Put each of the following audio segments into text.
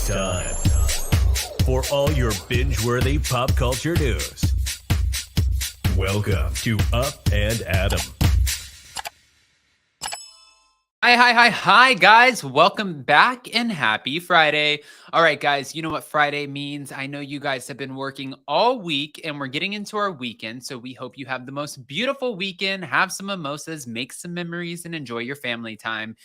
It's time for all your binge-worthy pop culture news. Welcome to Up and Adam. Hi, guys. Welcome back and happy Friday. All right, guys, you know what Friday means. I know you guys have been working all week and we're getting into our weekend. So we hope you have the most beautiful weekend, have some mimosas, make some memories, and enjoy your family time.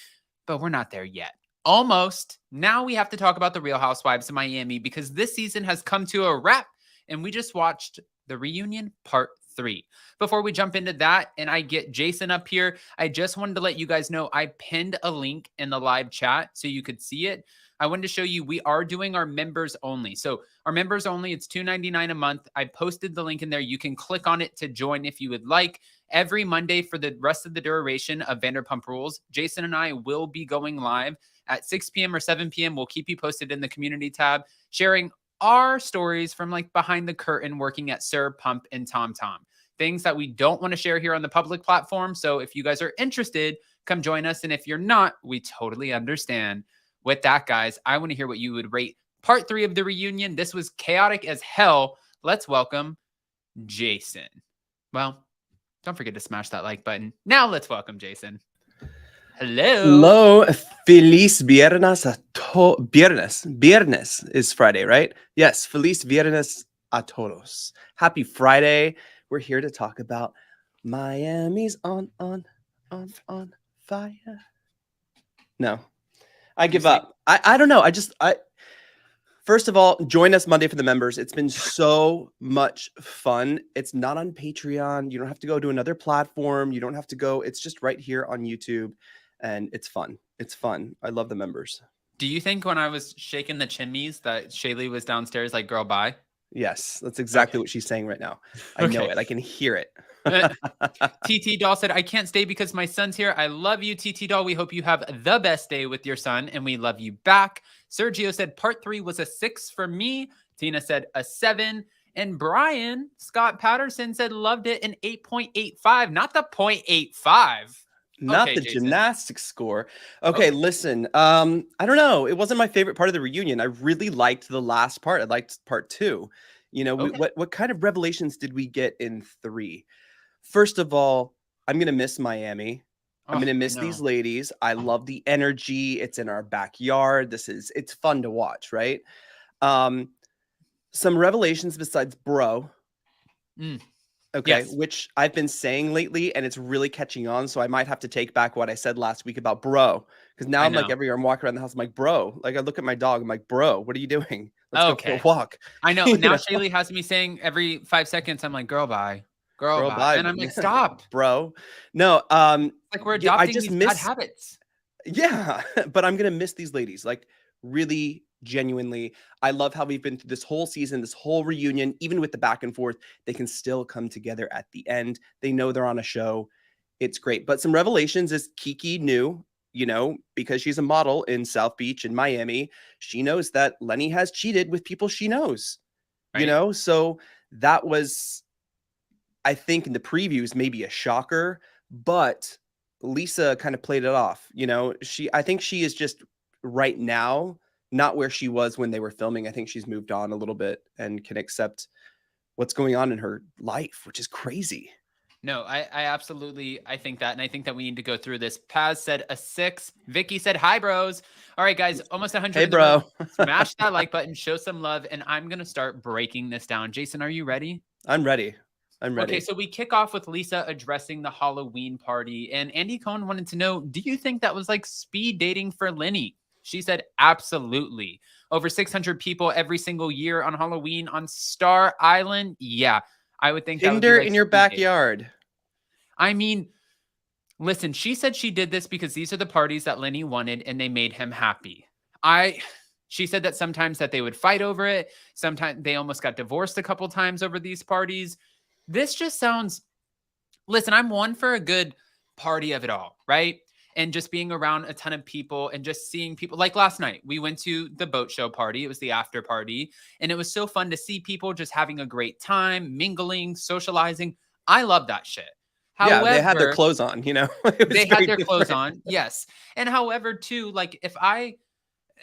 But we're not there yet. Almost. Now we have to talk about the Real Housewives of Miami because this season has come to a wrap and we just watched the reunion part 3. Before we jump into that and I get Jason up here, I just wanted to let you guys know I pinned a link in the live chat so you could see it. I wanted to show you we are doing our members only. So our members only, it's $2.99 a month. I posted the link in there. You can click on it to join if you would like. Every Monday for the rest of the duration of Vanderpump Rules, Jason and I will be going live at 6 p.m. or 7 p.m. We'll keep you posted in the community tab, sharing our stories from like behind the curtain working at Sir Pump and Tom Tom. Things that we don't want to share here on the public platform. So if you guys are interested, come join us. And if you're not, we totally understand. With that, guys, I want to hear what you would rate part 3 of the reunion. This was chaotic as hell. Let's welcome Jason. Well, don't forget to smash that like button. Now let's welcome Jason. Hello. Feliz Viernes a Viernes is Friday, right? Yes. Feliz Viernes a todos. Happy Friday. We're here to talk about Miami's on fire. No, I give up. I don't know. First of all, join us Monday for the members. It's been so much fun. It's not on Patreon. You don't have to go to another platform. You don't have to go. It's just right here on YouTube. And it's fun. It's fun. I love the members. Do you think when I was shaking the chimneys that Shaylee was downstairs like, girl, bye? Yes, that's exactly what she's saying right now. I know it. I can hear it. TT Doll said, I can't stay because my son's here. I love you, TT Doll. We hope you have the best day with your son, and we love you back. Sergio said, part 3 was a 6 for me. Tina said a 7. And Brian Scott Patterson said, loved it, an 8.85, not the 0.85. Not the Jason. Gymnastics score. Okay, listen. I don't know. It wasn't my favorite part of the reunion. I really liked the last part. I liked part 2. You know, what kind of revelations did we get in 3? First of all, I'm gonna miss Miami. I'm gonna miss these ladies. I love the energy. It's in our backyard. It's fun to watch, right? Some revelations besides bro. Okay, yes. Which I've been saying lately, and it's really catching on. So I might have to take back what I said last week about bro, because now I'm like I'm walking around the house. I'm like, bro. Like I look at my dog. I'm like, bro, what are you doing? Let's go for a walk. I know. Now Shaylee has me saying every 5 seconds. I'm like, girl, bye, girl, bye, and I'm like, stop, bro. No, like we're adopting these bad habits. Yeah, but I'm gonna miss these ladies. Like really. Genuinely, I love how we've been through this whole season, this whole reunion, even with the back and forth, they can still come together at the end. They know they're on a show. It's great. But some revelations is Kiki knew, you know, because she's a model in South Beach in Miami, she knows that Lenny has cheated with people she knows, you know? So that was, I think in the previews, maybe a shocker, but Lisa kind of played it off. You know, I think she is just right now, not where she was when they were filming. I think she's moved on a little bit and can accept what's going on in her life, which is crazy. No, I absolutely, I think that. And I think that we need to go through this. Paz said a 6. Vicky said, hi, bros. All right, guys, almost 100. Hey, bro. Smash that like button, show some love. And I'm going to start breaking this down. Jason, are you ready? I'm ready. Okay, so we kick off with Lisa addressing the Halloween party. And Andy Cohen wanted to know, do you think that was like speed dating for Lenny? She said, absolutely. Over 600 people every single year on Halloween on Star Island. Yeah, I would think Tinder that would be like in your backyard. I mean, listen, she said she did this because these are the parties that Lenny wanted and they made him happy. She said that sometimes that they would fight over it. Sometimes they almost got divorced a couple times over these parties. This just sounds, listen, I'm one for a good party of it all, right? And just being around a ton of people and just seeing people like last night, we went to the boat show party. It was the after party. And it was so fun to see people just having a great time, mingling, socializing. I love that shit. However, they had their clothes on, you know, they had their clothes on. Yes. And however, too, like if I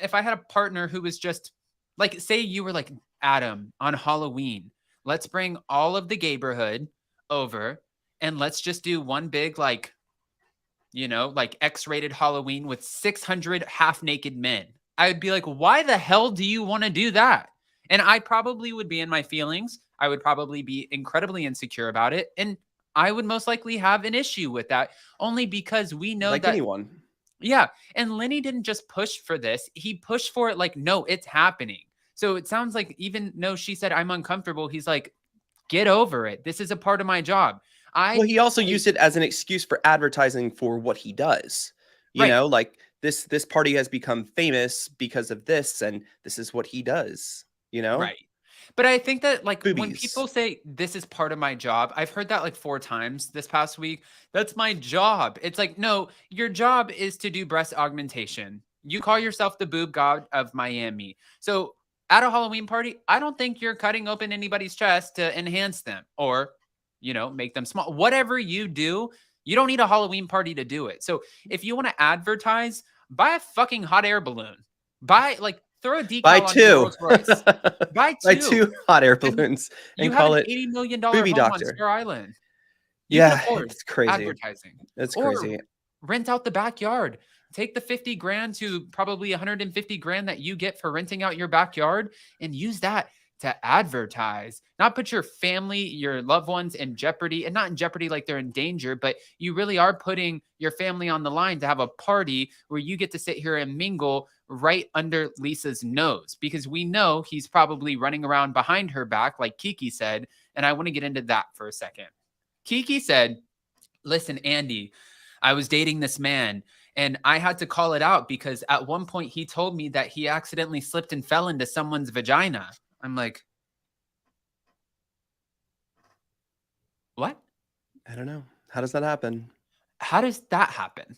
if I had a partner who was just like, say you were like Adam on Halloween, let's bring all of the neighborhood over and let's just do one big, like, like X-rated Halloween with 600 half-naked men. I'd be like, why the hell do you want to do that? And I probably would be in my feelings. I would probably be incredibly insecure about it. And I would most likely have an issue with that, only because we know like that. anyone. Yeah. And Lenny didn't just push for this. He pushed for it like, no, it's happening. So it sounds like even though she said, I'm uncomfortable, he's like, get over it. This is a part of my job. Well, he also used it as an excuse for advertising for what he does. You Right. know, like this party has become famous because of this, and this is what he does, you know? Right. But I think that like when Boobies. people say this is part of my job, I've heard that like 4 times this past week. That's my job. It's like, no, your job is to do breast augmentation. You call yourself the boob god of Miami. So at a Halloween party, I don't think you're cutting open anybody's chest to enhance them or, make them small. Whatever you do, you don't need a Halloween party to do it. So if you want to advertise, buy a fucking hot air balloon. Throw a decal Buy on 2. your Rolls Royce. Buy 2. Buy 2 hot air balloons You and have call an it $80 million home Booby on Doctor. Star Island. You can Yeah, afford it's crazy. advertising. It's Or crazy. rent out the backyard. Take the 50 grand to probably 150 grand that you get for renting out your backyard and use that to advertise, not put your family, your loved ones in jeopardy, and not in jeopardy like they're in danger, but you really are putting your family on the line to have a party where you get to sit here and mingle right under Lisa's nose, because we know he's probably running around behind her back, like Kiki said. And I want to get into that for a second. Kiki said, listen, Andy, I was dating this man and I had to call it out because at one point he told me that he accidentally slipped and fell into someone's vagina. I'm like, what? I don't know. How does that happen? How does that happen?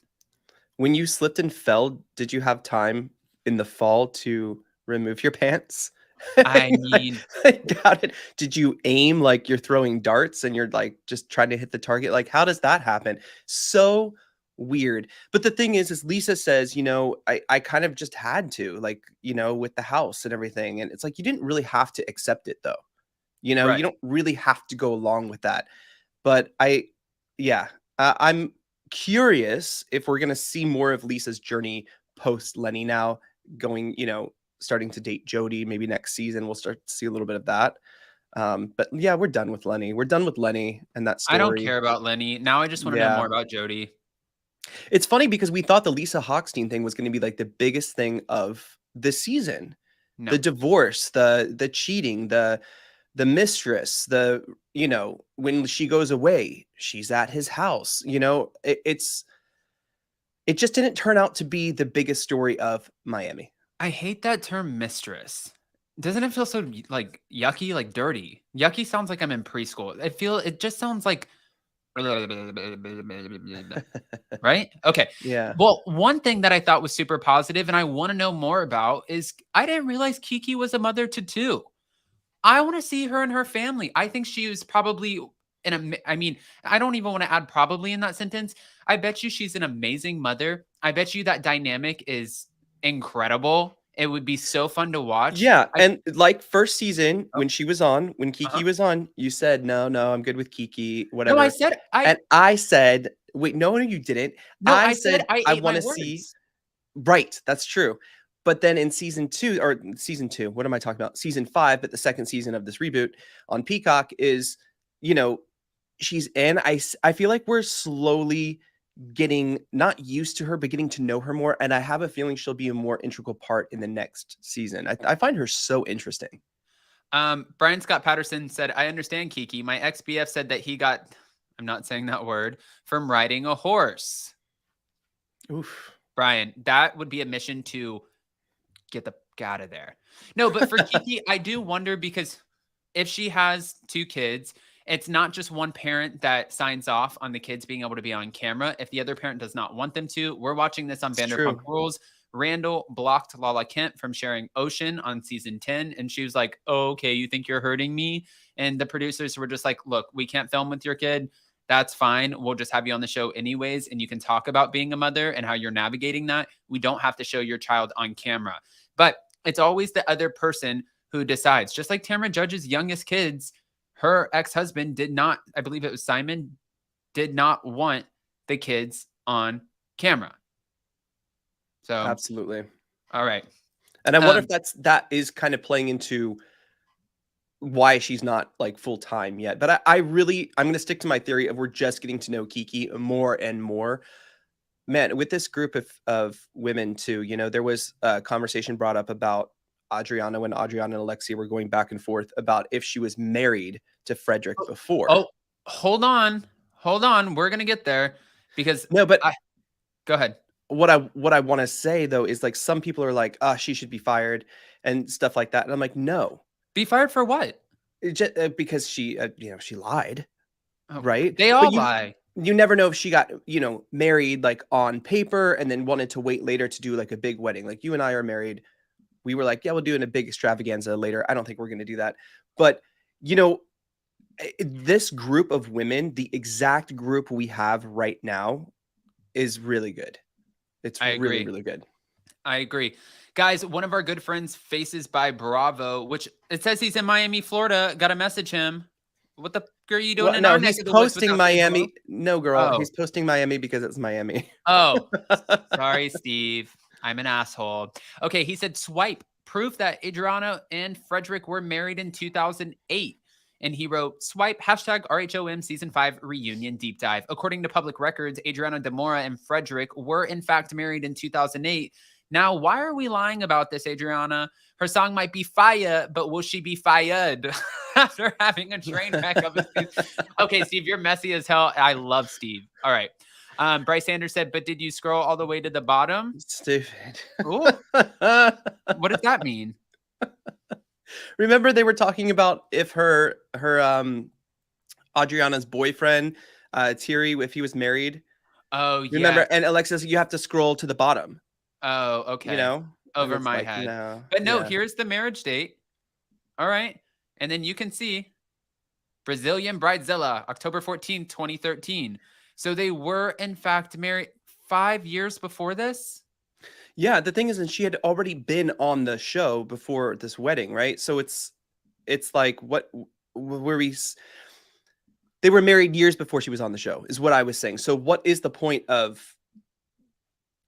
When you slipped and fell, did you have time in the fall to remove your pants? I mean, I doubt it. Did you aim like you're throwing darts and you're like just trying to hit the target? Like, how does that happen? So weird. But the thing is Lisa says, I kind of just had to, like, with the house and everything. And it's like, you didn't really have to accept it though. You Right. don't really have to go along with that. But I'm curious if we're going to see more of Lisa's journey post Lenny now going, starting to date Jody. Maybe next season we'll start to see a little bit of that. But yeah, we're done with Lenny. We're done with Lenny and that story. I don't care about Lenny. Now I just want to know more about Jody. It's funny because we thought the Lisa Hochstein thing was going to be like the biggest thing of the season. No. The divorce, the cheating, the mistress, when she goes away, she's at his house. It just didn't turn out to be the biggest story of Miami. I hate that term mistress. Doesn't it feel so like yucky, like dirty? Yucky sounds like I'm in preschool. It just sounds like right? Okay. Yeah. Well, one thing that I thought was super positive and I want to know more about is I didn't realize Kiki was a mother to 2. I want to see her and her family. I think she was probably I don't even want to add probably in that sentence. I bet you she's an amazing mother. I bet you that dynamic is incredible. It would be so fun to watch. Yeah, and like first season when Kiki was on, you said, no, I'm good with Kiki, whatever. No, I said and I said, wait, no, you didn't. No, I said I want to see. Right, that's true. But then in season 2, what am I talking about? Season 5, but the second season of this reboot on Peacock is, she's in. I feel like we're slowly getting not used to her, but getting to know her more. And I have a feeling she'll be a more integral part in the next season. I find her so interesting. Brian Scott Patterson said, I understand Kiki. My ex-BF said that he got, I'm not saying that word, from riding a horse. Oof. Brian, that would be a mission to get the out of there. No, but for Kiki, I do wonder because if she has 2 kids, it's not just one parent that signs off on the kids being able to be on camera. If the other parent does not want them to, we're watching this on Vanderpump Rules. Randall blocked Lala Kent from sharing Ocean on season 10. And she was like, oh, okay, you think you're hurting me? And the producers were just like, look, we can't film with your kid. that's fine. We'll just have you on the show anyways, and you can talk about being a mother and how you're navigating that. We don't have to show your child on camera. But it's always the other person who decides. Just like Tamara Judge's youngest kids, her ex-husband did not, I believe it was Simon, did not want the kids on camera. So Absolutely. all right. And I wonder if that is kind of playing into why she's not like full time yet. But I'm going to stick to my theory of we're just getting to know Kiki more and more. Man, with this group of women too, you know, there was a conversation brought up about Adriana when Adriana and Alexia were going back and forth about if she was married to Frederick before. Oh, hold on. We're going to get there because no, but go ahead. What I want to say though is like some people are like, she should be fired and stuff like that. And I'm like, no. Be fired for what? Just, because she, she lied, right? They all lie. You never know if she got, married like on paper and then wanted to wait later to do like a big wedding. Like you and I are married. We were like, yeah, we'll do a big extravaganza later. I don't think we're going to do that. But, this group of women, the exact group we have right now is really good. It's really, really good. I agree. Guys, one of our good friends, Faces by Bravo, which it says he's in Miami, Florida. Got to message him. What the are you doing? No, he's posting Miami. No, girl. He's posting Miami because it's Miami. Oh, sorry, Steve. I'm an asshole. Okay, he said swipe proof that Adriana and Frederick were married in 2008. And he wrote, swipe, hashtag RHOM season 5 reunion deep dive. According to public records, Adriana Demora and Frederick were in fact married in 2008. Now, why are we lying about this, Adriana? Her song might be fire, but will she be fired after having a train wreck of a season? Okay, Steve, you're messy as hell. I love Steve. All right. Bryce Sanders said, but did you scroll all the way to the bottom? Stupid. Ooh. What does that mean? Remember they were talking about if her Adriana's boyfriend, Thierry, if he was married. Oh, yeah. Remember, and Alexia said you have to scroll to the bottom. Oh, okay. Over my head. No, but no, here's the marriage date. All right. And then you can see Brazilian Bridezilla, October 14th, 2013. So they were in fact married 5 years before this. Yeah, the thing is, and she had already been on the show before this wedding, right? So it's like they were married years before she was on the show, is what I was saying. So what is the point of?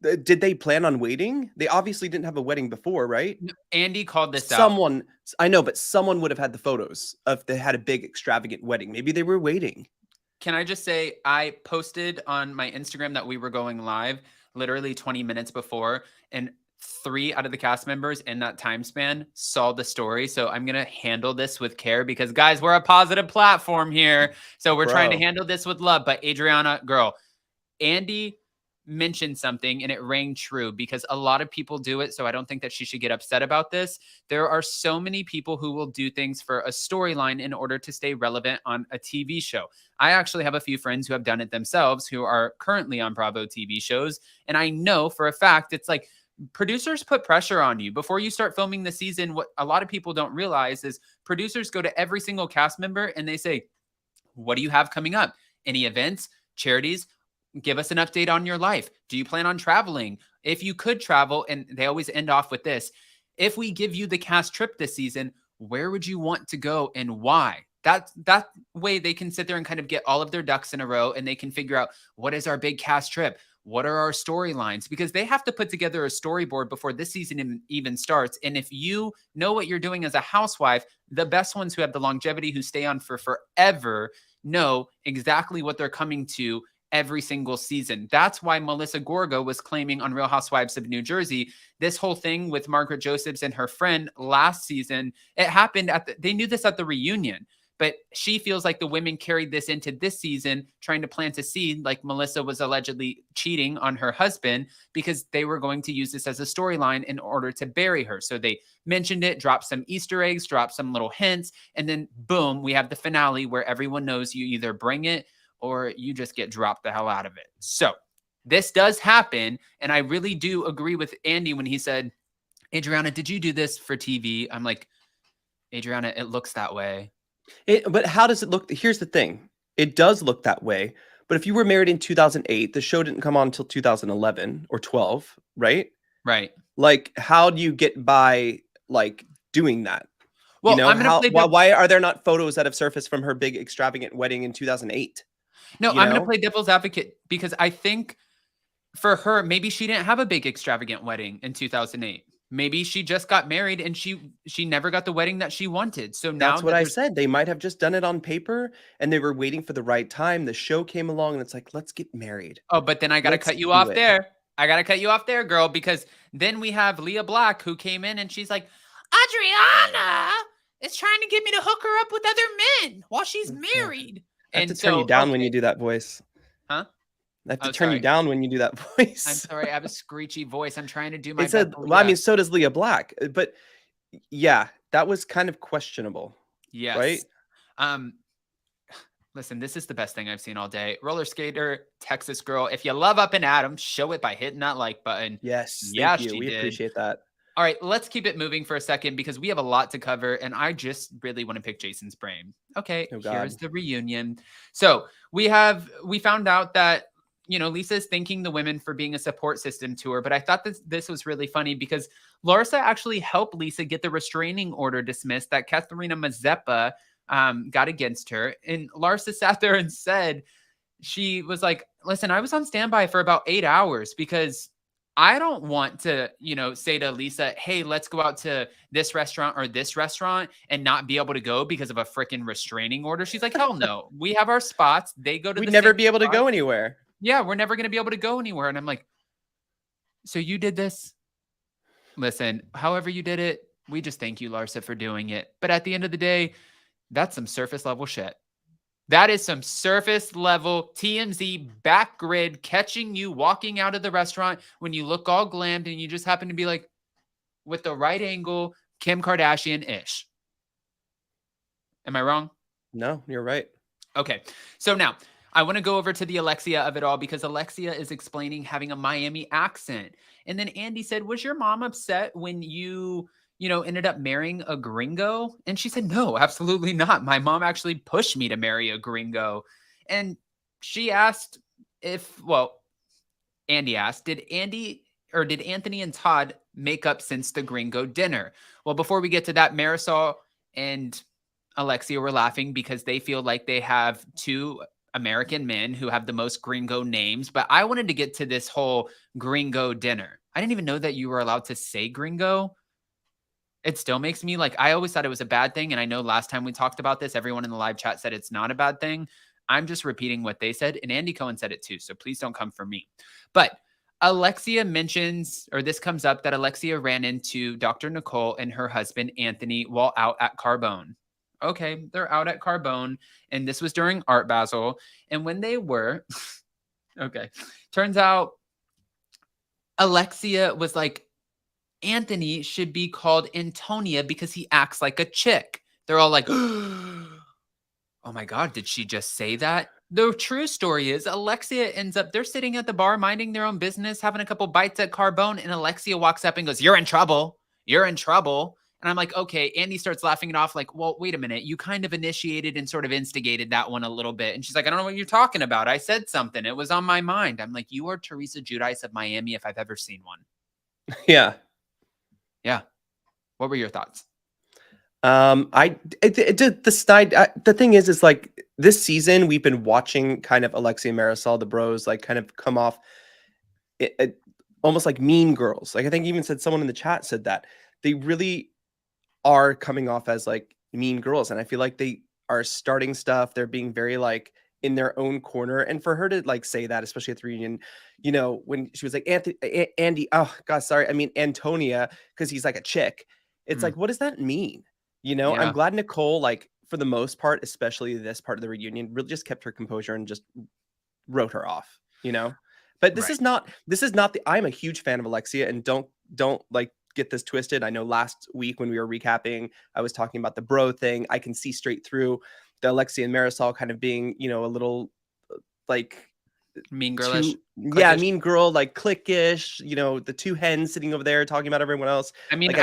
Did they plan on waiting? They obviously didn't have a wedding before, right? Andy called this out. I know, but someone would have had the photos if they had a big extravagant wedding. Maybe they were waiting. Can I just say, I posted on my Instagram that we were going live literally 20 minutes before, and 3 out of the cast members in that time span saw the story. So I'm going to handle this with care because, guys, we're a positive platform here. So we're trying to handle this with love. But Adriana, girl, Andy mentioned something and it rang true because a lot of people do it. So I don't think that she should get upset about this. There are so many people who will do things for a storyline in order to stay relevant on a TV show. I actually have a few friends who have done it themselves who are currently on Bravo TV shows. And I know for a fact, it's like producers put pressure on you before you start filming the season. What a lot of people don't realize is producers go to every single cast member and they say, what do you have coming up? Any events, charities? Give us an update on your life. Do you plan on traveling? If you could travel, and they always end off with this, if we give you the cast trip this season, where would you want to go and why? That way they can sit there and kind of get all of their ducks in a row and they can figure out what is our big cast trip? What are our storylines? Because they have to put together a storyboard before this season even starts. And if you know what you're doing as a housewife, the best ones who have the longevity, who stay on for forever, know exactly what they're coming to every single season. That's why Melissa Gorga was claiming on Real Housewives of New Jersey, this whole thing with Margaret Josephs and her friend last season, it happened they knew this at the reunion, but she feels like the women carried this into this season, trying to plant a seed like Melissa was allegedly cheating on her husband because they were going to use this as a storyline in order to bury her. So they mentioned it, dropped some Easter eggs, dropped some little hints, and then boom, we have the finale where everyone knows you either bring it or you just get dropped the hell out of it. So this does happen. And I really do agree with Andy when he said, Adriana, did you do this for TV? I'm like, Adriana, it looks that way. But how does it look? Here's the thing. It does look that way. But if you were married in 2008, the show didn't come on until 2011 or 12, right? Right. Like, how do you get by, like, doing that? You Well, know, I'm gonna how play why are there not photos that have surfaced from her big extravagant wedding in 2008? no, You I'm gonna know? play devil's advocate because I think for her, maybe she didn't have a big extravagant wedding in 2008. Maybe she just got married and she never got the wedding that she wanted. So now That's what that I there's said. They might have just done it on paper and they were waiting for the right time. The show came along and it's like, "Let's get married. oh, but then I gotta Let's cut you do off it." there. I gotta cut you off there, girl, because then we have Leah Black who came in and she's like, Adriana is trying to get me to hook her up with other men while she's Oh god. married. I have to And turn you so, down when you okay, do that voice. huh? I have to Oh, turn you sorry. down when you do that I'm voice. sorry. I have a screechy voice. I'm trying to do my It's a best, well, I Leah. mean, so does Leah Black, but yeah, that was kind of questionable, right? Yes. Um, Listen, this is the best thing I've seen all day. Roller skater, Texas girl. If you love Up and Adam, show it by hitting that like button. Yes, Yeah, thank you. she We did. appreciate that. All right, let's keep it moving for a second because we have a lot to cover, and I just really want to pick Jason's brain. Okay, Oh here's god. the reunion. So we found out that Lisa's thanking the women for being a support system to her, but I thought this was really funny because Larsa actually helped Lisa get the restraining order dismissed that Katharina Mazeppa got against her, and Larsa sat there and said she was like, "Listen, I was on standby for about 8 hours because." I don't want to, say to Lisa, hey, let's go out to this restaurant or this restaurant and not be able to go because of a freaking restraining order. She's like, hell no. We have our spots. They go to We'd the never same be able to spot. go anywhere. Yeah, we're never going to be able to go anywhere. And I'm like, so you did this? Listen, however you did it, we just thank you, Larsa, for doing it. But at the end of the day, that's some surface level shit. That is some surface level TMZ back grid catching you walking out of the restaurant when you look all glammed and you just happen to be like, with the right angle, Kim Kardashian-ish. Am I wrong? No, you're right. Okay. So now I want to go over to the Alexia of it all because Alexia is explaining having a Miami accent. And then Andy said, was your mom upset when you ended up marrying a gringo? And she said, no, absolutely not. My mom actually pushed me to marry a gringo. And she asked Andy asked, did Anthony and Todd make up since the gringo dinner? Well, before we get to that, Marysol and Alexia were laughing because they feel like they have two American men who have the most gringo names. But I wanted to get to this whole gringo dinner. I didn't even know that you were allowed to say gringo. It still makes me like, I always thought it was a bad thing. And I know last time we talked about this, everyone in the live chat said it's not a bad thing. I'm just repeating what they said. And Andy Cohen said it too. So please don't come for me. But Alexia mentions, or this comes up, that Alexia ran into Dr. Nicole and her husband, Anthony, while out at Carbone. Okay, they're out at Carbone. And this was during Art Basel. And when they were, okay, turns out Alexia was like, Anthony should be called Antonia because he acts like a chick. They're all like, oh my God, did she just say that? The true story is Alexia ends up, they're sitting at the bar, minding their own business, having a couple bites at Carbone, and Alexia walks up and goes, you're in trouble. You're in trouble. And I'm like, okay. Andy starts laughing it off like, well, wait a minute. You kind of initiated and sort of instigated that one a little bit. And she's like, I don't know what you're talking about. I said something. It was on my mind. I'm like, you are Teresa Giudice of Miami if I've ever seen one. Yeah. Yeah. What were your thoughts? The thing is like this season we've been watching kind of Alexia and Marysol, the bros, like kind of come off almost like mean girls. Like I think even someone in the chat said that they really are coming off as like mean girls, and I feel like they are starting stuff. They're being very like in their own corner, and for her to like say that, especially at the reunion, when she was like Andy, oh God, sorry, I mean Antonia, because he's like a chick. It's like, what does that mean? Yeah. I'm glad Nicole, like for the most part, especially this part of the reunion, really just kept her composure and just wrote her off. But this is not I'm a huge fan of Alexia, and don't like get this twisted. I know last week when we were recapping, I was talking about the bro thing. I can see straight through the Alexia and Marysol kind of being, a little like mean girlish. Mean girl, like cliquish, the two hens sitting over there talking about everyone else. I mean, like,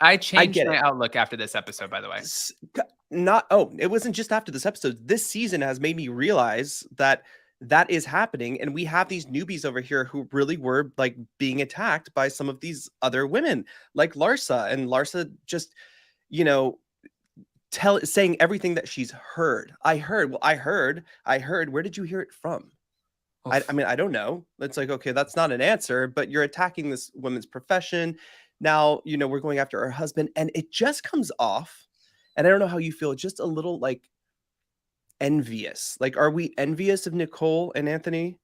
I changed my it. outlook after this episode, by the way. it wasn't just after this episode. This season has made me realize that that is happening, and we have these newbies over here who really were like being attacked by some of these other women, like Larsa, and Larsa just, you know, saying everything that she's heard. I heard. Where did you hear it from? I mean, I don't know. It's like, okay, that's not an answer, but you're attacking this woman's profession. Now, you know, we're going after her husband, and it just comes off. And I don't know how you feel, just a little like envious. Like, are we envious of Nicole and Anthony?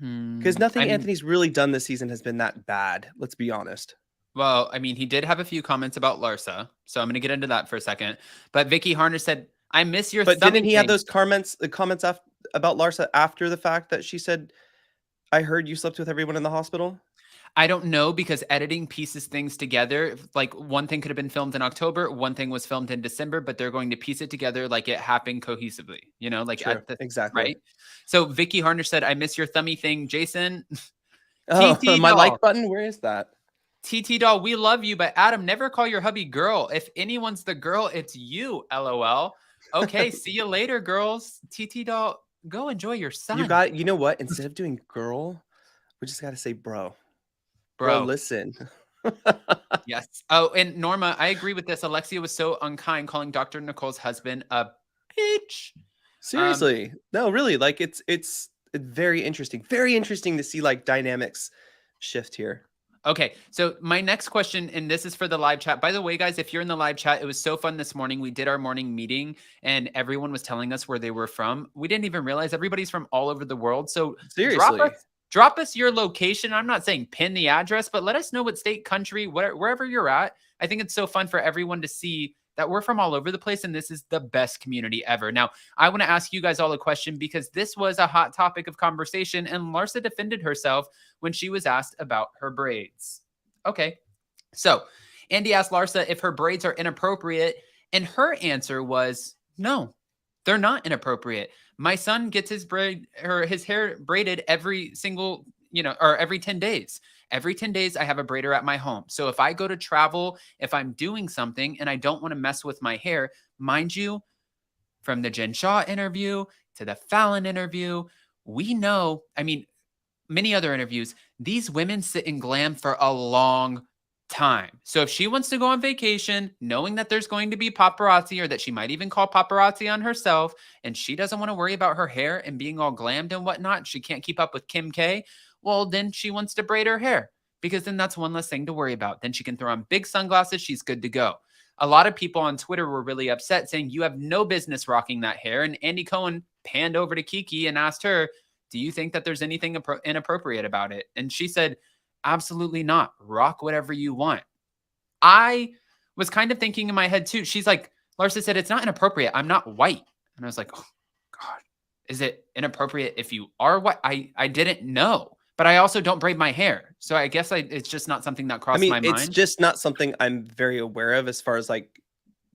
Because I nothing mean, Anthony's really done this season has been that bad. Let's be honest. well, I mean, he did have a few comments about Larsa, so I'm going to get into that for a second. But Vicky Harner said, "I miss your." But didn't he have thing." those comments about Larsa after the fact that she said, "I heard you slept with everyone in the hospital"? I don't know, because editing pieces things together. Like, one thing could have been filmed in October, one thing was filmed in December, but they're going to piece it together like it happened cohesively. You know, like True, exactly. right. So Vicky Harner said, "I miss your thummy thing, Jason." Oh, TT my doll. like button. Where is that? TT doll, we love you, but Adam, never call your hubby girl. If anyone's the girl, it's you. LOL. Okay, see you later, girls. TT doll, go enjoy your son. You know what? Instead of doing girl, we just got to say bro. Bro, bro. listen. Yes. Oh, and Norma, I agree with this. Alexia was so unkind calling Dr. Nicole's husband a bitch. Seriously. No, really. Like it's very interesting. Very interesting to see like dynamics shift here. Okay, so my next question, and this is for the live chat. By the way, guys, if you're in the live chat, it was so fun this morning. We did our morning meeting, and everyone was telling us where they were from. We didn't even realize everybody's from all over the world. So Seriously. drop us your location. I'm not saying pin the address, but let us know what state, country, wherever you're at. I think it's so fun for everyone to see that we're from all over the place, and this is the best community ever. Now, I want to ask you guys all a question, because this was a hot topic of conversation, and Larsa defended herself when she was asked about her braids. Okay, so Andy asked Larsa if her braids are inappropriate, and her answer was, no, they're not inappropriate. My son gets his hair braided every single, or every 10 days. Every 10 days, I have a braider at my home. So if I go to travel, if I'm doing something and I don't want to mess with my hair, mind you, from the Jen Shah interview to the Fallon interview, we know, I mean, many other interviews, these women sit in glam for a long time. So if she wants to go on vacation, knowing that there's going to be paparazzi, or that she might even call paparazzi on herself, and she doesn't want to worry about her hair and being all glammed and whatnot, she can't keep up with Kim K, well, then she wants to braid her hair, because then that's one less thing to worry about. Then she can throw on big sunglasses. She's good to go. A lot of people on Twitter were really upset, saying you have no business rocking that hair. And Andy Cohen panned over to Kiki and asked her, do you think that there's anything inappropriate about it? And she said, absolutely not. Rock whatever you want. I was kind of thinking in my head too. She's like, Larsa said, it's not inappropriate. I'm not white. And I was like, oh God, is it inappropriate if you are white? I didn't know. But I also don't braid my hair. So I guess it's just not something that crossed my mind. It's just not something I'm very aware of as far as like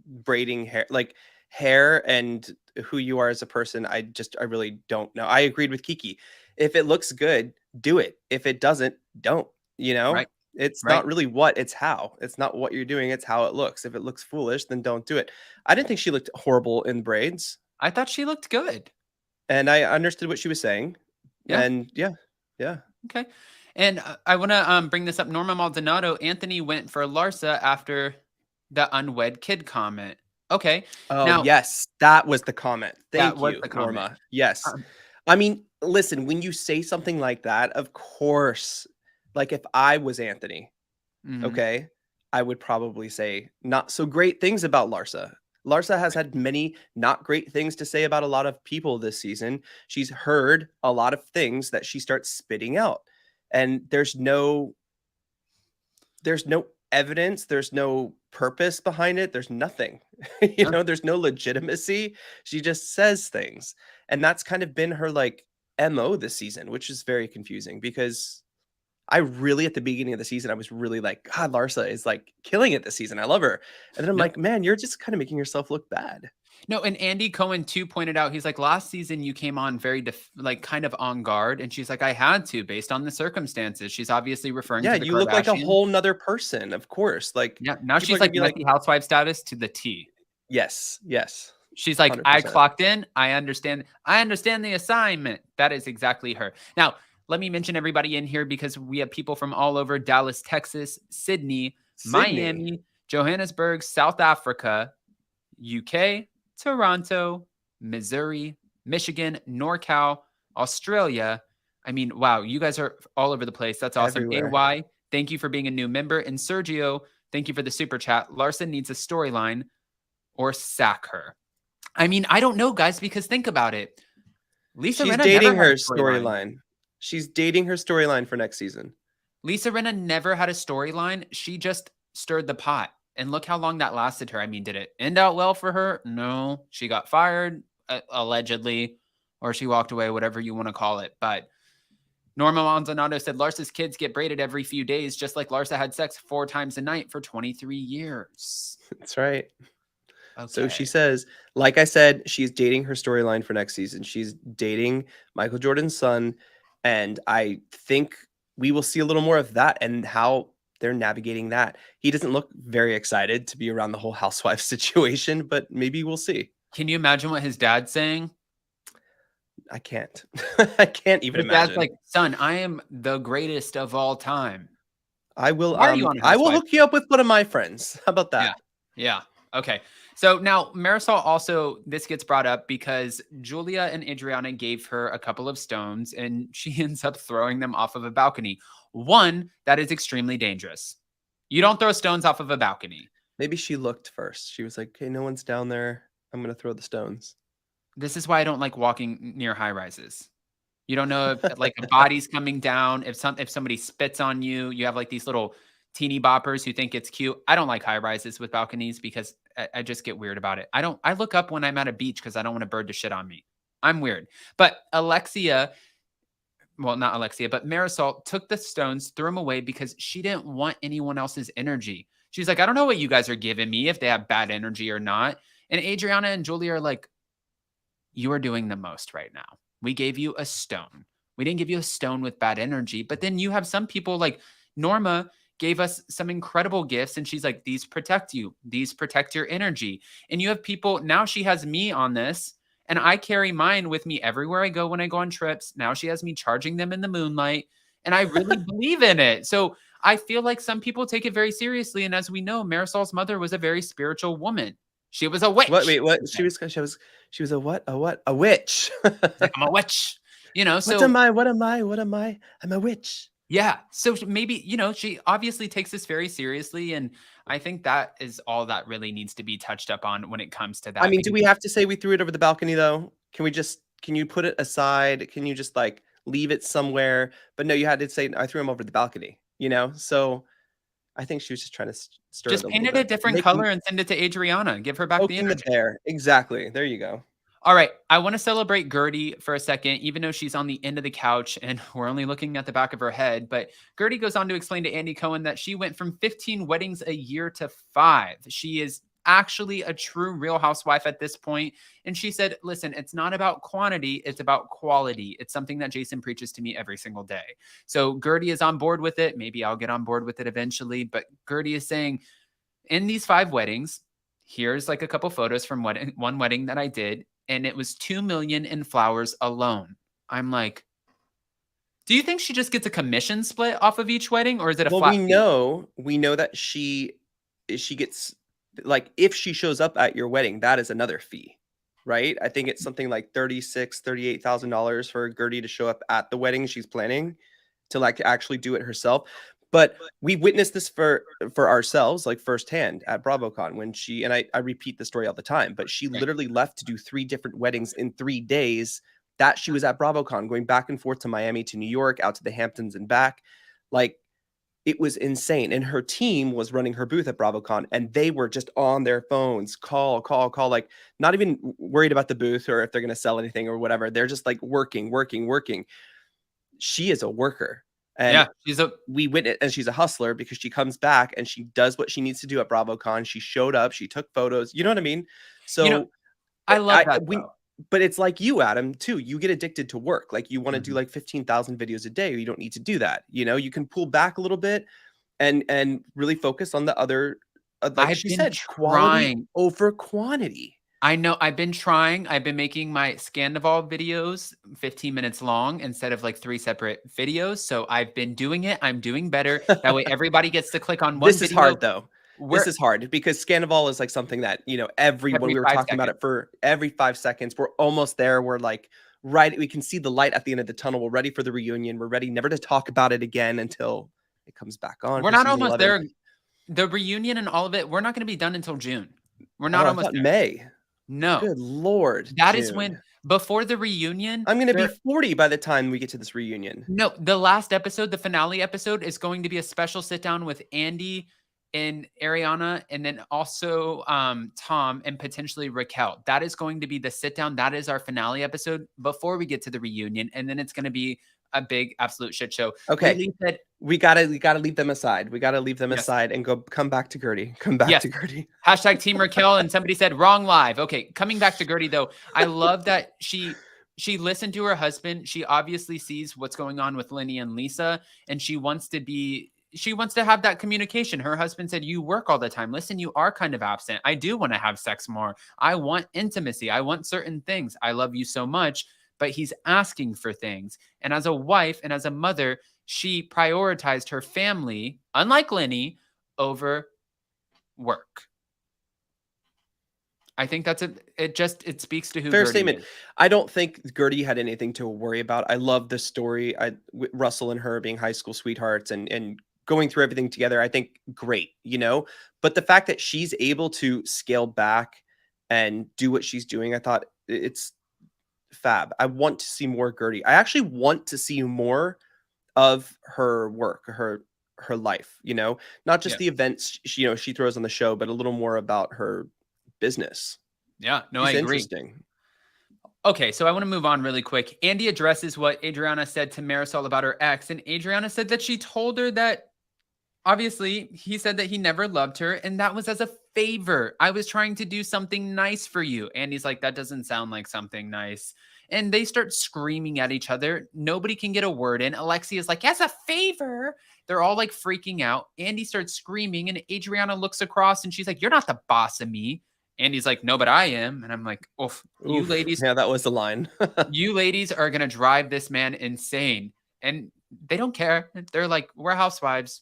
braiding hair, like hair and who you are as a person. I really don't know. I agreed with Kiki. If it looks good, do it. If it doesn't, don't, Right. It's not really it's how. It's not what you're doing. It's how it looks. If it looks foolish, then don't do it. I didn't think she looked horrible in braids. I thought she looked good. And I understood what she was saying. Yeah. And yeah. Okay. And I want to bring this up. Norma Maldonado, Anthony went for Larsa after the unwed kid comment. Okay. Oh, now, yes. That was the comment. Thank you, the comment. Norma. Yes. I mean, listen, when you say something like that, of course, like if I was Anthony, okay, I would probably say not so great things about Larsa. Larsa has had many not great things to say about a lot of people this season. She's heard a lot of things that she starts spitting out. And there's no evidence, there's no purpose behind it. There's nothing. There's no legitimacy. She just says things. And that's kind of been her like MO this season, which is very confusing, because I really, at the beginning of the season, I was really like, God, Larsa is like killing it this season. I love her. And then I'm like, man, you're just kind of making yourself look bad. No, and Andy Cohen too pointed out, he's like, last season you came on very kind of on guard, and she's like, I had to, based on the circumstances. She's obviously referring to the you look like a whole nother person, of course. Like, yeah, now she's like Housewives status to the T. Yes. Yes. She's like, I 100%. clocked in. I understand. I understand the assignment. That is exactly her. Now, let me mention everybody in here because we have people from all over Dallas, Texas, Sydney, Sydney. Miami, Johannesburg, South Africa, UK, Toronto, Missouri, Michigan, NorCal, Australia. I mean, wow, you guys are all over the place. That's awesome. Everywhere. AY, thank you for being a new member. And Sergio, thank you for the super chat. Larson needs a storyline or sack her. I mean, I don't know, guys, because think about it. Lisa She's Rinna never dating had a her storyline. storyline. She's dating her storyline for next season. Lisa Rinna never had a storyline. She just stirred the pot. And look how long that lasted her. I mean, did it end out well for her? No. She got fired, allegedly, or she walked away, whatever you want to call it. But Norma Manzanato said Larsa's kids get braided every few days, just like Larsa had sex 4 times a night for 23 years. That's right. Okay. So she says, like I said, she's dating her storyline for next season. She's dating Michael Jordan's son. And I think we will see a little more of that and how they're navigating that. He doesn't look very excited to be around the whole Housewives situation, but maybe we'll see. Can you imagine what his dad's saying? I can't. I can't even His imagine. dad's like, son, I am the greatest of all time. I will. Why are you on I will Housewives? hook you up with one of my friends. How about that? Yeah. Okay. So now Marysol also, this gets brought up because Julia and Adriana gave her a couple of stones and she ends up throwing them off of a balcony. One, that is extremely dangerous. You don't throw stones off of a balcony. Maybe she looked first. She was like, "Okay, no one's down there. I'm gonna throw the stones." This is why I don't like walking near high rises. You don't know if like a body's coming down, if somebody spits on you, you have like these little teeny boppers who think it's cute. I don't like high rises with balconies because I just get weird about it. I look up when I'm at a beach because I don't want a bird to shit on me. I'm weird. But Alexia, well, not Alexia, but Marysol took the stones, threw them away because she didn't want anyone else's energy. She's like, I don't know what you guys are giving me, if they have bad energy or not. And Adriana and Julia are like, you are doing the most right now. We gave you a stone. We didn't give you a stone with bad energy. But then you have some people like Norma gave us some incredible gifts. And she's like, these protect you. These protect your energy. And you have people, now she has me on this. And I carry mine with me everywhere I go when I go on trips. Now she has me charging them in the moonlight. And I really believe in it. So I feel like some people take it very seriously. And as we know, Marysol's mother was a very spiritual woman. She was a witch. Wait, what? She was a what? A what? A witch. Like, I'm a witch. You know, so what am I? What am I? What am I? I'm a witch. yeah. So maybe, you know, she obviously takes this very seriously. And I think that is all that really needs to be touched up on when it comes to that. I mean, do we have to say we threw it over the balcony though? Can you put it aside? Can you just like leave it somewhere? But no, you had to say I threw him over the balcony, you know? So I think she was just trying to stir just it a paint little it a bit. different color and send it to Adriana. Give her back the Poking the energy. bear. Exactly. There you go. All right. I want to celebrate Guerdy for a second, even though she's on the end of the couch and we're only looking at the back of her head. But Guerdy goes on to explain to Andy Cohen that she went from 15 weddings a year to 5. She is actually a true real housewife at this point. And she said, listen, it's not about quantity, it's about quality. It's something that Jason preaches to me every single day. So Guerdy is on board with it. Maybe I'll get on board with it eventually. But Guerdy is saying, in these 5 weddings, here's like a couple photos from one wedding that I did. And it was $2 million in flowers alone. I'm like, do you think she just gets a commission split off of each wedding, or is it a flat fee? We know that she gets, like, if she shows up at your wedding, that is another fee, right? I think it's something like $38,000 for Guerdy to show up at the wedding she's planning to like actually do it herself. But we witnessed this for ourselves, like firsthand at BravoCon when she, and I repeat the story all the time, but she literally left to do 3 different weddings in 3 days that she was at BravoCon, going back and forth to Miami, to New York, out to the Hamptons and back. Like, it was insane. And her team was running her booth at BravoCon and they were just on their phones, call, like not even worried about the booth or if they're going to sell anything or whatever. They're just like working. She is a worker. And yeah, we witness, and she's a hustler because she comes back and she does what she needs to do at BravoCon. She showed up, she took photos. You know what I mean? So you know, I love that. But it's like you, Adam, too. You get addicted to work. Like you want to do like 15,000 videos a day. You don't need to do that. You know, you can pull back a little bit and really focus on the other like I've she been said, quality trying. over quantity. I know I've been trying. I've been making my Scandival videos 15 minutes long instead of like 3 separate videos. So I've been doing it. I'm doing better. That way everybody gets to click on one This is video. hard though. This We're is hard because Scandival is like something that, when every we were 5 talking about seconds. it for every 5 seconds, we're almost there. We're like, right, we can see the light at the end of the tunnel. We're ready for the reunion. We're ready never to talk about it again until it comes back on We're for not season almost 11. there. The reunion and all of it, we're not going to be done until June. We're not Oh, I almost thought there. May. No. Good Lord, That is when June. before the reunion, I'm going to be 40 by the time we get to this reunion. no, the last episode, the finale episode is going to be a special sit down with Andy and Ariana, and then also Tom and potentially Raquel. That is going to be the sit down. That is our finale episode before we get to the reunion, and then it's going to be a big absolute shit show. Okay. Lily said, we gotta leave them aside. We gotta leave them Yes. aside and come back to Guerdy. Come back Yes. to Guerdy. Hashtag Team Raquel, and somebody said wrong live. Okay, coming back to Guerdy though, I love that she listened to her husband. She obviously sees what's going on with Lenny and Lisa, and she wants to have that communication. Her husband said, "You work all the time. Listen, you are kind of absent. I do want to have sex more. I want intimacy. I want certain things. I love you so much." But he's asking for things. And as a wife and as a mother, she prioritized her family, unlike Lenny, over work. I think that's it speaks to who Fair Guerdy statement. is. I don't think Guerdy had anything to worry about. I love the story. Russell and her being high school sweethearts and going through everything together. I think great, but the fact that she's able to scale back and do what she's doing, I thought it's fab. I want to see more Guerdy. I actually want to see more of her work, her life, not just the events she throws on the show, but a little more about her business. Yeah, no, She's I agree. interesting. Okay, so I want to move on really quick. Andy addresses what Adriana said to Marysol about her ex, and Adriana said that she told her that obviously he said that he never loved her, and that was as a favor. I was trying to do something nice for you. Andy's like, that doesn't sound like something nice. And they start screaming at each other. Nobody can get a word in. Alexia's like, as a favor. They're all like freaking out. Andy starts screaming, and Adriana looks across and she's like, you're not the boss of me. Andy's like, no, but I am. And I'm like, oof, you ladies. Yeah, that was the line. You ladies are going to drive this man insane. And they don't care. They're like, we're housewives.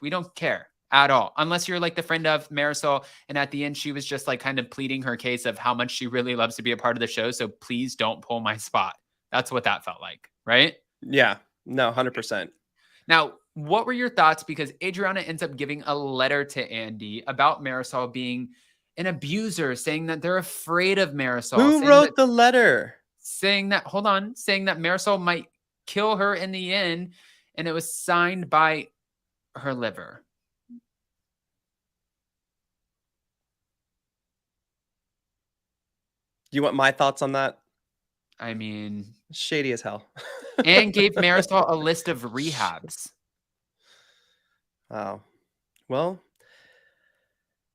We don't care at all. Unless you're like the friend of Marysol. And at the end, she was just like kind of pleading her case of how much she really loves to be a part of the show. So please don't pull my spot. That's what that felt like. Right? Yeah, no, 100%. Now, what were your thoughts? Because Adriana ends up giving a letter to Andy about Marysol being an abuser, saying that they're afraid of Marysol. Who wrote the letter? Saying that Marysol might kill her in the end. And it was signed by her liver. Do you want my thoughts on that? I mean, shady as hell. And gave Marysol a list of rehabs. Wow. Well,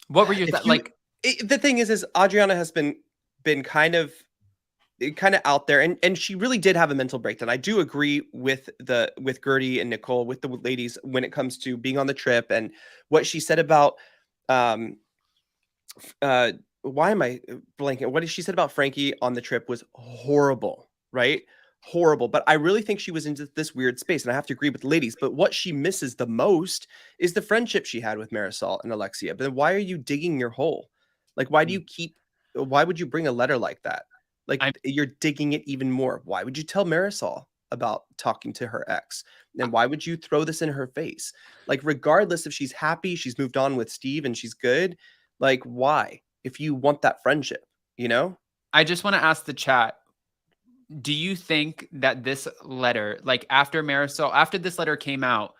what were your like? The thing is Adriana has been kind of out there, and she really did have a mental breakdown. I do agree with Guerdy and Nicole, with the ladies, when it comes to being on the trip and what she said about why am I blanking? What she said about Frankie on the trip was horrible, right? Horrible. But I really think she was into this weird space, and I have to agree with the ladies. But what she misses the most is the friendship she had with Marysol and Alexia. But then why are you digging your hole? Like, why would you bring a letter like that? Like, you're digging it even more. Why would you tell Marysol about talking to her ex? And why would you throw this in her face? Like, regardless if she's happy, she's moved on with Steve and she's good. Like, why? If you want that friendship, I just want to ask the chat, do you think that this letter, like after this letter came out,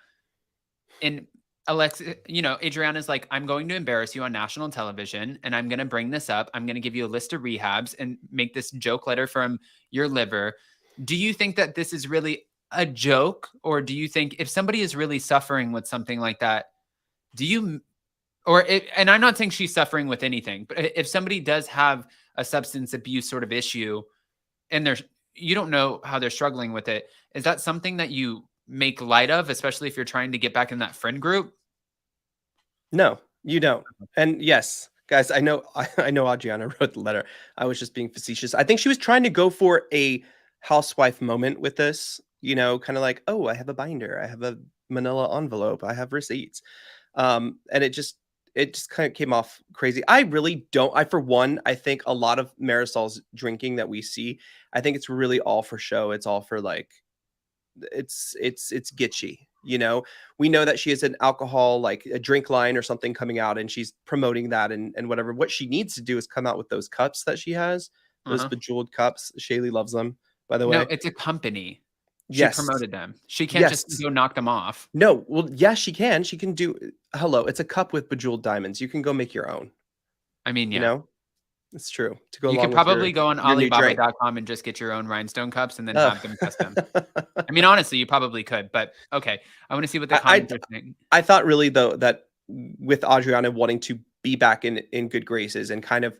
and Alexia, Adriana's like, I'm going to embarrass you on national television, and I'm going to bring this up. I'm going to give you a list of rehabs and make this joke letter from your liver. Do you think that this is really a joke? Or do you think if somebody is really suffering with something like that, and I'm not saying she's suffering with anything, but if somebody does have a substance abuse sort of issue and you don't know how they're struggling with it, is that something that you make light of, especially if you're trying to get back in that friend group? No, You don't. And yes, guys, I know I know Adriana wrote the letter. I was just being facetious. I think she was trying to go for a housewife moment with this, kind of like, "Oh, I have a binder. I have a manila envelope. I have receipts." And it just kind of came off crazy. I really don't. For one, I think a lot of Marisol's drinking that we see, I think it's really all for show. It's all for like it's gitchy. We know that she has an alcohol, like a drink line or something coming out, and she's promoting that and whatever. What she needs to do is come out with those cups that she has, those Uh-huh. bejeweled cups. Shaylee loves them, by the No, way. it's a company. She Yes. promoted them. She can't just Yes. go knock them off. No. Well, yes, she can. She can do. Hello, it's a cup with bejeweled diamonds. You can go make your own. I mean, You yeah. know, it's true to go You could along with probably go on your new drink. Alibaba.com and just get your own rhinestone cups and then Oh. have them custom. I mean, honestly, you probably could, but okay. I want to see what the I comments are saying. I thought really though that with Adriana wanting to be back in good graces and kind of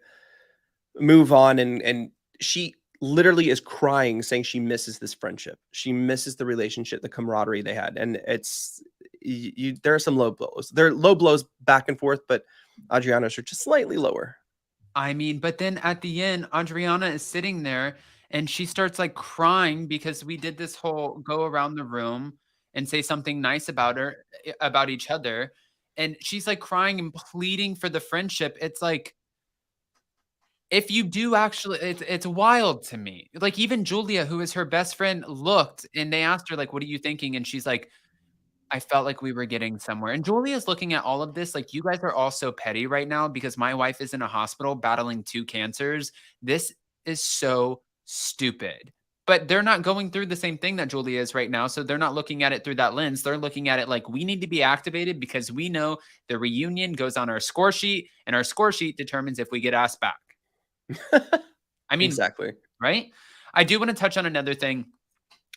move on and she literally is crying saying she misses this friendship. She misses the relationship, the camaraderie they had. And it's there are some low blows. There are low blows back and forth, but Adriana's are just slightly lower. I mean, but then at the end, Adriana is sitting there and she starts like crying because we did this whole go around the room and say something nice about her, about each other. And she's like crying and pleading for the friendship. It's like, if you do actually, it's wild to me. Like even Julia, who is her best friend, looked and they asked her, like, what are you thinking? And she's like, I felt like we were getting somewhere. And Julia's looking at all of this like, you guys are all so petty right now because my wife is in a hospital battling 2 cancers. This is so stupid. But they're not going through the same thing that Julia is right now. So they're not looking at it through that lens. They're looking at it like we need to be activated because we know the reunion goes on our score sheet and our score sheet determines if we get asked back. I mean, Exactly. right? I do want to touch on another thing.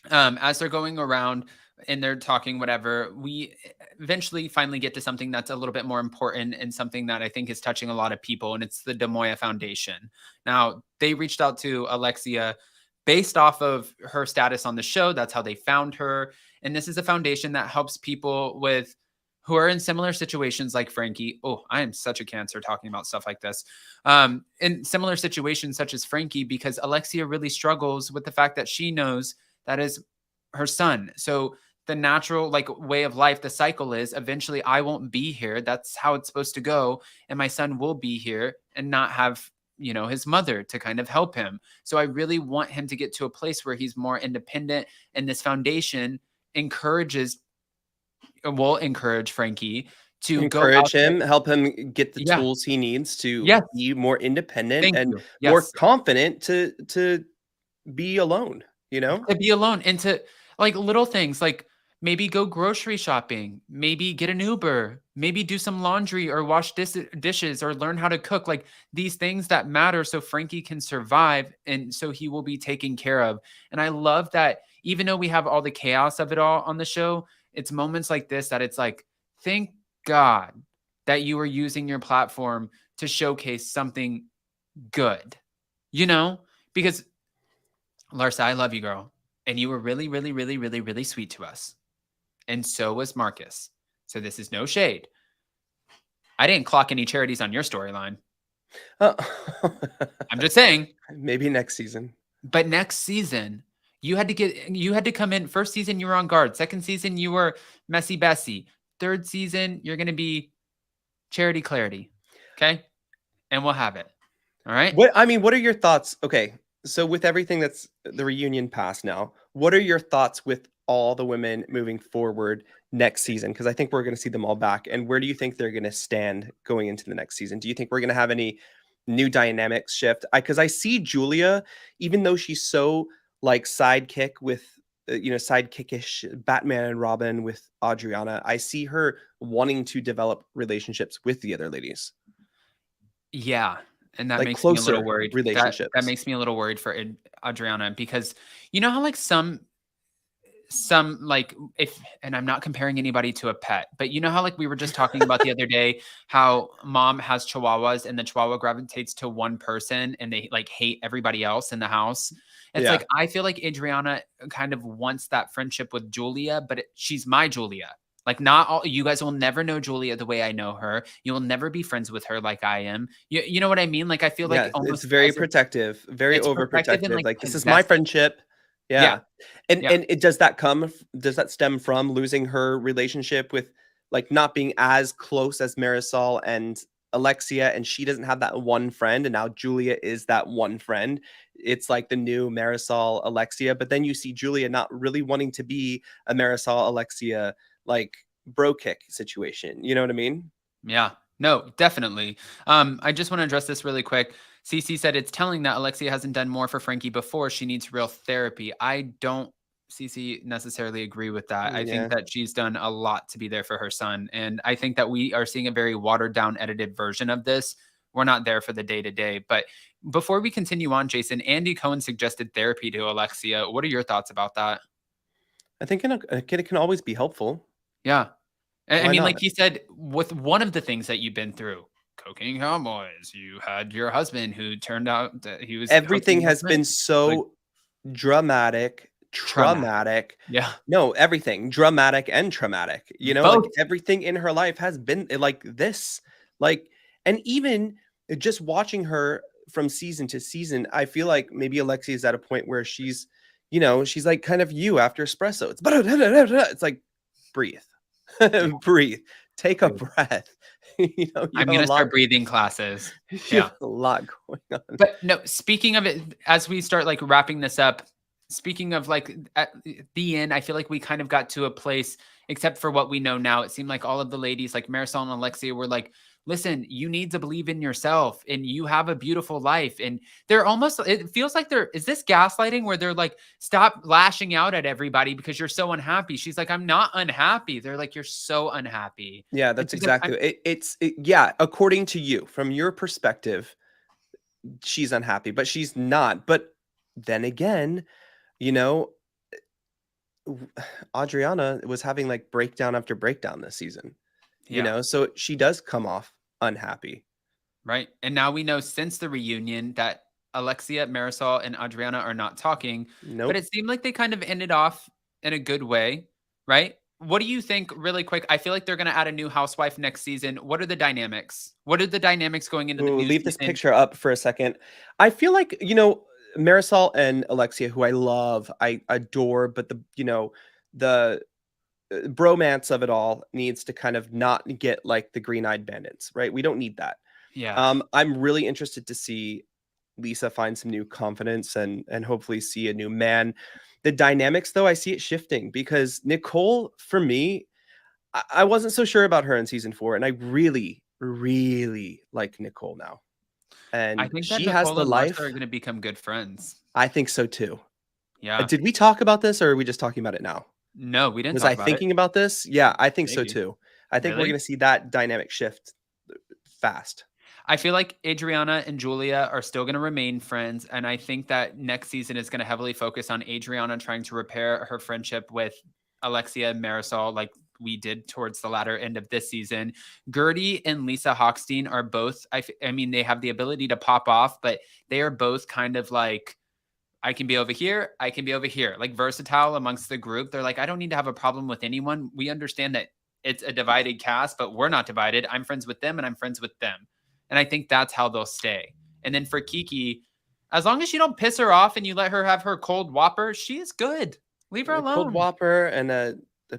As they're going around and they're talking whatever, we eventually finally get to something that's a little bit more important and something that I think is touching a lot of people, and it's the Demoya Foundation. Now, they reached out to Alexia based off of her status on the show. That's how they found her. And this is a foundation that helps people with who are in similar situations like Frankie. Oh, I am such a Cancer talking about stuff like this. In similar situations such as Frankie, because Alexia really struggles with the fact that she knows that is her son. So the natural way of life, the cycle is eventually I won't be here. That's how it's supposed to go. And my son will be here and not have, his mother to kind of help him. So I really want him to get to a place where he's more independent. And this foundation will encourage Frankie to go out Encourage there. him, help him get the Yeah. tools he needs to Yes. be more independent Thank and you. more Yes. confident to be alone, To be alone and to little things like maybe go grocery shopping, maybe get an Uber, maybe do some laundry or wash dishes or learn how to cook, like these things that matter so Frankie can survive and so he will be taken care of. And I love that even though we have all the chaos of it all on the show, it's moments like this that it's like, thank God that you are using your platform to showcase something good, because Larsa, I love you, girl. And you were really, really, really, really, really sweet to us. And so was Marcus. So this is no shade. I didn't clock any charities on your storyline. I'm just saying. Maybe next season. But next season, you had to come in. First season, you were on guard. Second season, you were Messy Bessie. Third season, you're going to be Charity Clarity. Okay? And we'll have it. All right? What are your thoughts? Okay. So with everything that's the reunion past now, what are your thoughts with all the women moving forward next season? Because I think we're going to see them all back. And where do you think they're going to stand going into the next season? Do you think we're going to have any new dynamics shift? Because I see Julia, even though she's so sidekick with, sidekickish Batman and Robin with Adriana, I see her wanting to develop relationships with the other ladies. Yeah. And that makes me a closer little worried. relationships. That makes me a little worried for Adriana because how some if, and I'm not comparing anybody to a pet, but how we were just talking about the other day, how mom has chihuahuas and the chihuahua gravitates to one person and they hate everybody else in the house. It's Yeah. I feel like Adriana kind of wants that friendship with Julia, but she's my Julia. Like, not all you guys will never know Julia the way I know her. You will never be friends with her like I am. You know what I mean? Like, I feel like Yeah, it's almost very as if protective, very it's protective and overprotective. like Like, this is my possessive. friendship. Yeah, Yeah. And yeah. it does that stem from losing her relationship with, like, not being as close as Marysol and Alexia, and she doesn't have that one friend, and now Julia is that one friend. It's like the new Marysol Alexia, but then you see Julia not really wanting to be a Marysol Alexia, like, bro kick situation. You know what I mean? Yeah, no, definitely. I just want to address this really quick. CC said it's telling that Alexia hasn't done more for Frankie before. She needs real therapy. I don't, CC, necessarily agree with that. I think Yeah. that she's done a lot to be there for her son. And I think that we are seeing a very watered down, edited version of this. We're not there for the day to day. But before we continue on, Jason, Andy Cohen suggested therapy to Alexia. What are your thoughts about that? I think a kid can always be helpful. Yeah. I Why mean, not? like he said, with one of the things that you've been through, cocaine cowboys, you had your husband who turned out that he was Everything hooking up has men. been Like, so dramatic, traumatic. traumatic. Yeah. No, everything dramatic and traumatic. You know, like Both. everything in her life has been like this. Like, and even just watching her from season to season, I feel like maybe Alexia is at a point where she's, you know, she's like kind of you after espresso. It's like, breathe, Yeah. breathe, take a Dude. breath. You know, you I'm have a gonna lot, start breathing classes. you Yeah. have a lot going on. But no, speaking of it, as we start like wrapping this up, speaking of like at the end, I feel like we kind of got to a place, except for what we know now. It seemed like all of the ladies, like Marysol and Alexia, were like, listen, you need to believe in yourself and you have a beautiful life. And they're almost, it feels like is this gaslighting where they're like, stop lashing out at everybody because you're so unhappy. She's like, I'm not unhappy. They're like, you're so unhappy. Yeah, And that's she's like, exactly yeah, according to you, from your perspective, she's unhappy, but she's not. But then again, you know, Adriana was having like breakdown after breakdown this season, you yeah. know, so she does come off unhappy. Right. And now we know since the reunion that Alexia, Marysol, and Adriana are not talking, but Nope. it seemed like they kind of ended off in a good way, right? What do you think, really quick? I feel like they're going to add a new housewife next season. What are the dynamics? What are the dynamics going into the Ooh, new leave this season? picture up for a second. I feel like, you know, Marysol and Alexia, who I love, I adore, but the bromance of it all needs to kind of not get like the green-eyed bandits, right? We don't need that. Yeah. I'm really interested to see Lisa find some new confidence and hopefully see a new man. The dynamics, though, I see it shifting because Nicole, for me, I wasn't so sure about her in season 4, and I really, really like Nicole now. I And think that she has Nicole the and Larsa are life. going to become good friends. I think so too. Yeah. Did we talk about this or are we just talking about it now? No, we didn't Was talk I about it. thinking about this? Yeah, I think so Maybe. too. I think we're Really? going to see that dynamic shift fast. I feel like Adriana and Julia are still going to remain friends. And I think that next season is going to heavily focus on Adriana trying to repair her friendship with Alexia and Marysol, like we did towards the latter end of this season. Guerdy and Lisa Hochstein are both, I mean, they have the ability to pop off, but they are both kind of like, I can be over here. I can be over here, like versatile amongst the group. They're like, I don't need to have a problem with anyone. We understand that it's a divided cast, but we're not divided. I'm friends with them and I'm friends with them. And I think that's how they'll stay. And then for Kiki, as long as you don't piss her off and you let her have her cold whopper, she is good. Leave her A cold alone. Whopper and a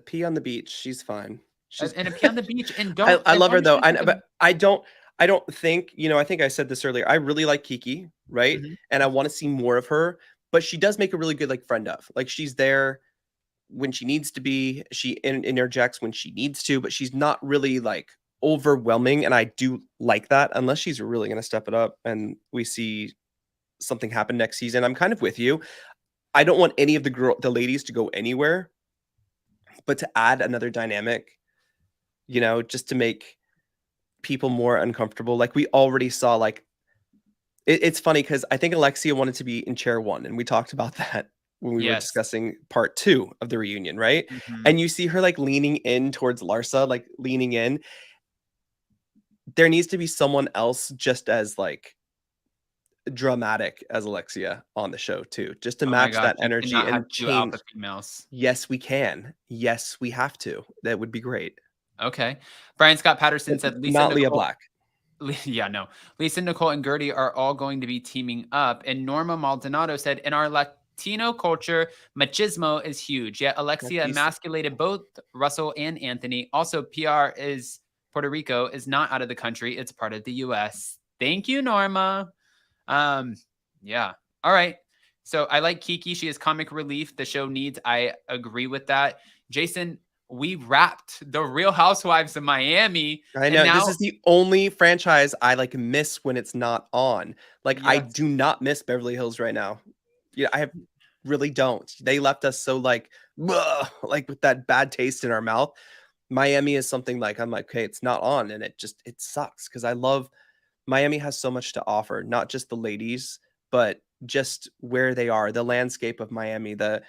pee on the beach. She's fine. She's And a pee on the beach. And don't, I as love long her as she though. doesn't But I don't think, you know, I think I said this earlier. I really like Kiki, right? Mhm. And I want to see more of her, but she does make a really good like friend of. Like she's there when she needs to be. She interjects when she needs to, but she's not really like overwhelming, and I do like that unless she's really going to step it up and we see something happen next season. I'm kind of with you. I don't want any of the ladies to go anywhere, but to add another dynamic, you know, just to make people more uncomfortable. Like we already saw, like it's funny because I think Alexia wanted to be in chair 1, and we talked about that when we were Yes. discussing part 2 of the reunion, right? Mhm. And you see her like leaning in towards Larsa, like leaning in. There needs to be someone else just as like dramatic as Alexia on the show too, just to Oh my match gosh, that you energy cannot have and two alpha change. females. Yes, we can. Yes, we have to. That would be great. Okay. Brian Scott Patterson But said Lisa not Leah Nicole. Black. Yeah, no. Lisa, Nicole, and Guerdy are all going to be teaming up. And Norma Maldonado said, in our Latino culture, machismo is huge. Yet Alexia Machista. emasculated both Russell and Anthony. Also, PR is Puerto Rico is not out of the country. It's part of the US. Thank you, Norma. Um, yeah. All right. So I like Kiki. She is comic relief. The show needs. I agree with that. Jason, we wrapped the Real Housewives of Miami. I And know this now, is the only franchise I like miss when it's not on. Like I yes. do not miss Beverly Hills right now. Yeah, really don't. They left us so like, ugh, like with that bad taste in our mouth. Miami is something like I'm like, okay, it's not on, and it sucks because I love Miami has so much to offer, not just the ladies, but just where they are, the landscape of Miami, the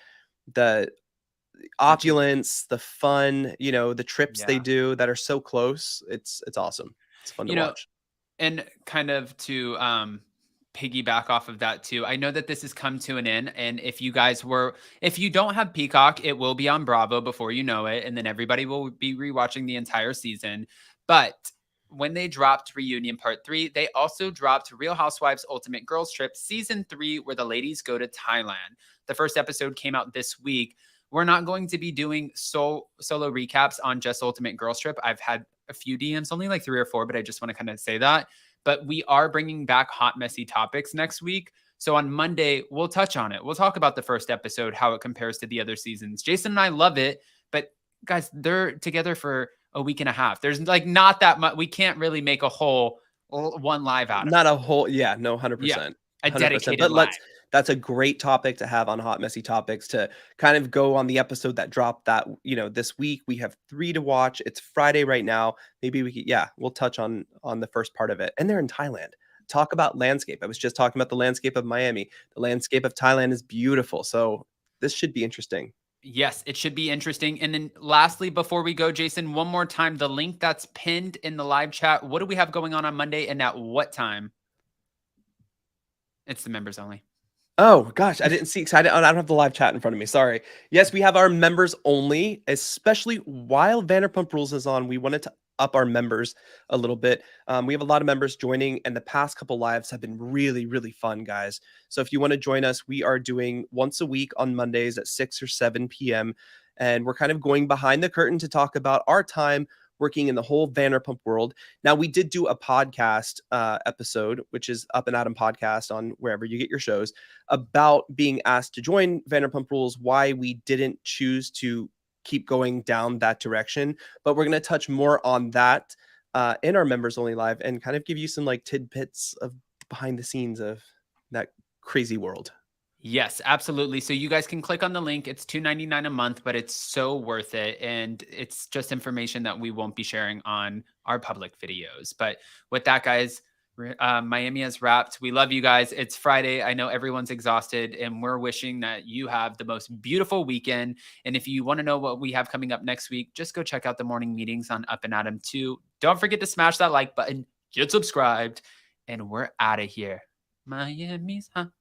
Which is, opulence, the fun, the trips they yeah. do that are so close. It's awesome. It's fun to You know, watch. and kind of to piggyback off of that too. I know that this has come to an end. And if you don't have Peacock, it will be on Bravo before you know it. And then everybody will be rewatching the entire season. But when they dropped Reunion Part 3, they also dropped Real Housewives Ultimate Girls Trip Season 3, where the ladies go to Thailand. The first episode came out this week. We're not going to be doing solo recaps on just Ultimate Girls Trip. I've had a few DMs, only like 3 or 4, but I just want to kind of say that. But we are bringing back hot, messy topics next week. So on Monday, we'll touch on it. We'll talk about the first episode, how it compares to the other seasons. Jason and I love it, but guys, they're together for a week and a half. There's like not that much. We can't really make a whole one live out of Not it. a whole, yeah, no, Yeah, 100%. a 100%. dedicated But live. that's a great topic to have on Hot Messy Topics to kind of go on the episode that dropped this week. We have 3 to watch. It's Friday right now. Maybe we'll touch on the first part of it. And they're in Thailand. Talk about landscape. I was just talking about the landscape of Miami. The landscape of Thailand is beautiful. So this should be interesting. Yes, it should be interesting. And then lastly, before we go, Jason, one more time, the link that's pinned in the live chat. What do we have going on Monday and at what time? It's the members only. Oh gosh, I didn't see. I don't have the live chat in front of me. Sorry. Yes, we have our members only, especially while Vanderpump Rules is on. We wanted to up our members a little bit. We have a lot of members joining, and the past couple lives have been really, really fun, guys. So if you want to join us, we are doing once a week on Mondays at 6 or 7 p.m. And we're kind of going behind the curtain to talk about our time working in the whole Vanderpump world. Now, we did do a podcast episode, which is Up and Adam Podcast on wherever you get your shows, about being asked to join Vanderpump Rules, why we didn't choose to keep going down that direction. But we're going to touch more on that in our members only live and kind of give you some like tidbits of behind the scenes of that crazy world. Yes, absolutely. So you guys can click on the link. It's $2.99 a month, but it's so worth it. And it's just information that we won't be sharing on our public videos. But with that, guys, Miami has wrapped. We love you guys. It's Friday. I know everyone's exhausted, and we're wishing that you have the most beautiful weekend. And if you want to know what we have coming up next week, just go check out the morning meetings on Up and Adam 2. Don't forget to smash that like button, get subscribed, and we're out of here. Miami's hot.